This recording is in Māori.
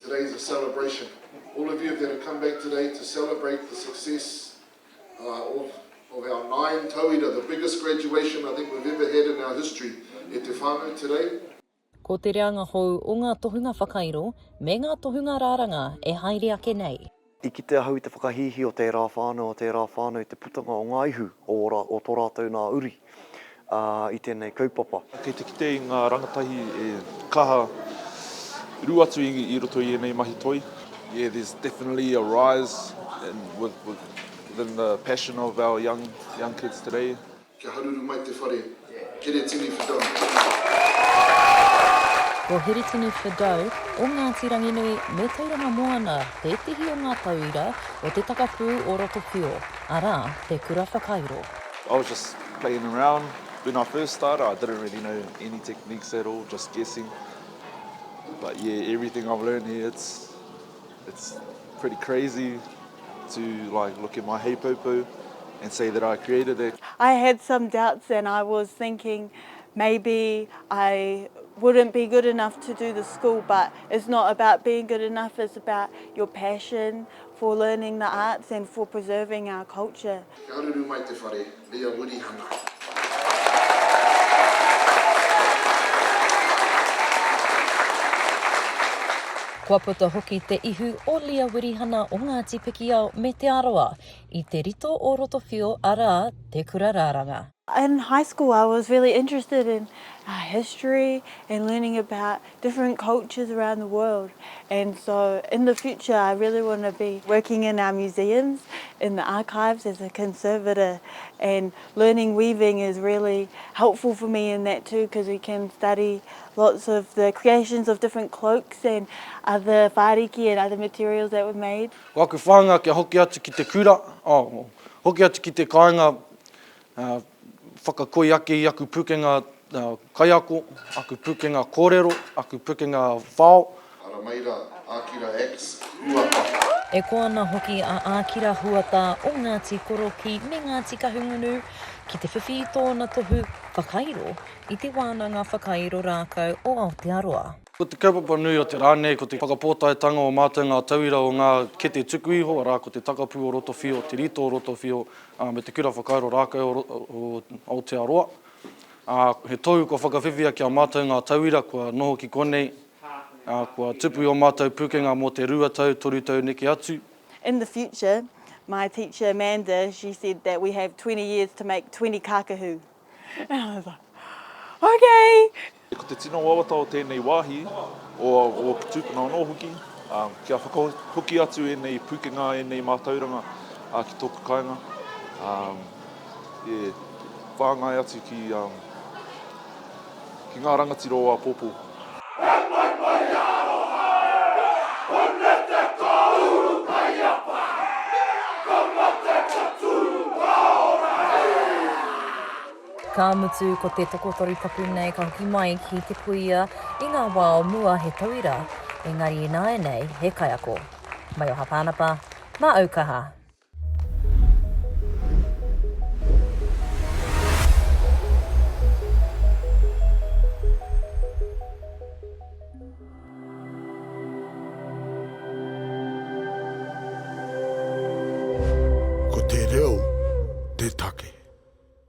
Today is a celebration. All of you that have come back today to celebrate the success of our 9 tauira, the biggest graduation I think we've ever had in our history e te whānau today. Ko te reanga hou o ngā tohunga whakairo me ngā tohunga rāranga e haere ake nei. I ki te ahau te whakahihi o tērā whānau te putanga o ngā ihu o tō rātou ngā uri I tēnei kaupapa. Kei te kite I ngā rangatahi e kaha ru atu I roto I nei mahi toi. Yeah, there's definitely a rise within the passion of our young kids today. Kia haruru mai te whare, kere tini whedau. Ko Heretini Whedau o ngā tirangi nui me tauranga moana te tihi o ngā tauira o te Takapū o Rotowhio, arā te kura whakairo. I was just playing around. When I first started, I didn't really know any techniques at all, just guessing. But yeah, everything I've learned here, it's pretty crazy to like look at my heipopo and say that I created it. I had some doubts and I was thinking maybe I wouldn't be good enough to do the school, but it's not about being good enough, it's about your passion for learning the arts and for preserving our culture. Kia haruru mai te whare, mea wirihana. Kua puta hoki te ihu o lia wirihana o ngā tipiki au me te aroa I Te Rito o Rotowhio arā te kura rāranga. In high school I was really interested in history and learning about different cultures around the world, and so in the future I really want to be working in our museums, in the archives as a conservator, and learning weaving is really helpful for me in that too, because we can study lots of the creations of different cloaks and other whāriki and other materials that were made. Waku whānga kia hoki atu ki te kura, hoki atu ki te kāinga, whakakoi ake I aku pukenga kaiako, aku pukenga kōrero, aku pukenga whao. Ara maira, ākira X, huapa. E ko ana hoki a ākira huata o ngā tikoro ki me ngā tikahungunu ki te whiwhi I tōna tohu whakairo I te Wānanga Whakairo Rākau o Aotearoa. Ko te kaupapa nui o te rānei, ko te whakapōtaetanga o mātou ngā tauira o ngā kete tuku iho, rā ko te Takapū o Rotowhio, Te Rito o Rotowhio, me te kura Whakairo Rākau o Aotearoa. He tohu ko whakawhiwhia kia mātou ngā tauira, kua noho ki konei, kua tupu o mātou pukenga mō te ruatau, torutau neke atu. In the future, my teacher Amanda, she said that we have 20 years to make 20 kākahu. And I was like, okay! Ko te tino wawata o tēnei wāhi, o ki tūpuna anō hoki, kia whakahoki atu e nei pukenga, e nei mātauranga ki tōku kāinga. Whāngai atu ki ngā rangatiro a pōpō. Ka mutu ko te tokotori paku nei ka hoki mai ki te puia I ngā wā o mua he tauira, engari I nāe nei he kaiako. Maioha Panapa, Aukaha.